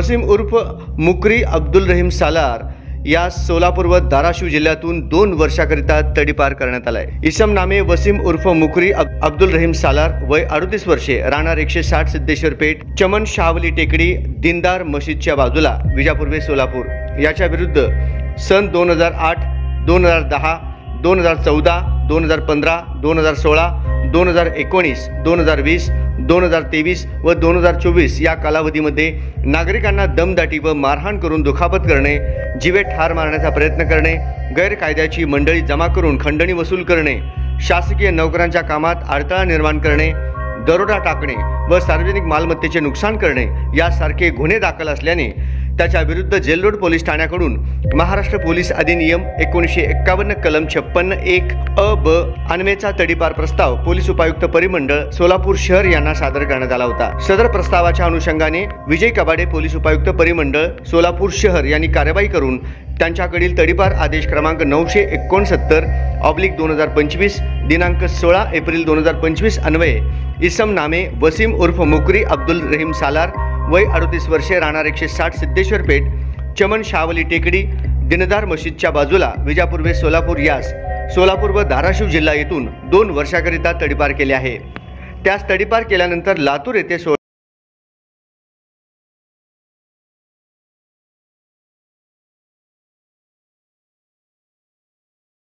वसीम उर्फ मुकरी अब्दुल रहीम सालार या सोलापूर व धाराशिव जिल्ह्यातून 2 वर्षाकरिता तडीपार करण्यात आलाय। इसम नामे वसीम उर्फ मुकरी अब्दुल रहीम सालार, वय 38 वर्षे, राहणार 160 सिद्धेश्वर पेठ, चमन शावली टेकडी, दीनदार मशीदच्या बाजूला, विजापूर वे सोलापूर, याच्या विरुद्ध सन 2008, 2010, 2014, 2015, 2016, 2019, 2020, 2023 व 2024 या कालावधीमध्ये नागरिकांना दमदाटी व मारहाण करून दुखापत करणे, जीवे ठार मारण्याचा प्रयत्न करणे, गैरकायद्याची मंडळी जमा करून खंडणी वसूल करणे, शासकीय नोकरांच्या कामात अडथळा निर्माण करणे, दरोडा टाकणे व सार्वजनिक मालमत्तेचे नुकसान करणे यासारखे गुन्हे दाखल असल्याने त्याच्या विरुद्ध जेलरोड पोलीस ठाण्याकडून महाराष्ट्र पोलीस अधिनियम 1951 कलम 56(1) अ ब अन्वयेचा तडीपार प्रस्ताव पोलीस उपायुक्त परिमंडळ सोलापूर शहर यांना सादर करण्यात आला होता। सदर प्रस्तावाच्या अनुषंगाने विजय कबाडे पोलीस उपायुक्त परिमंडळ सोलापूर शहर यांनी कार्यवाही करून त्यांच्याकडील तडीपार आदेश क्रमांक 969/2025 दिनांक 16 एप्रिल 2025 अन्वये इसम नामे वसीम उर्फ मुकरी अब्दुल रहीम सालार, वय 38 वर्षे, राहणार 160 सिद्धेश्वर पेठ, चमन शावली टेकडी, दीनदार मशीदच्या बाजूला, विजापूर वे सोलापूर यास सोलापूर व धाराशिव जिल्हा येथून 2 वर्षाकरिता तडीपार केले आहे। त्यास तडीपार केल्यानंतर लातूर येथे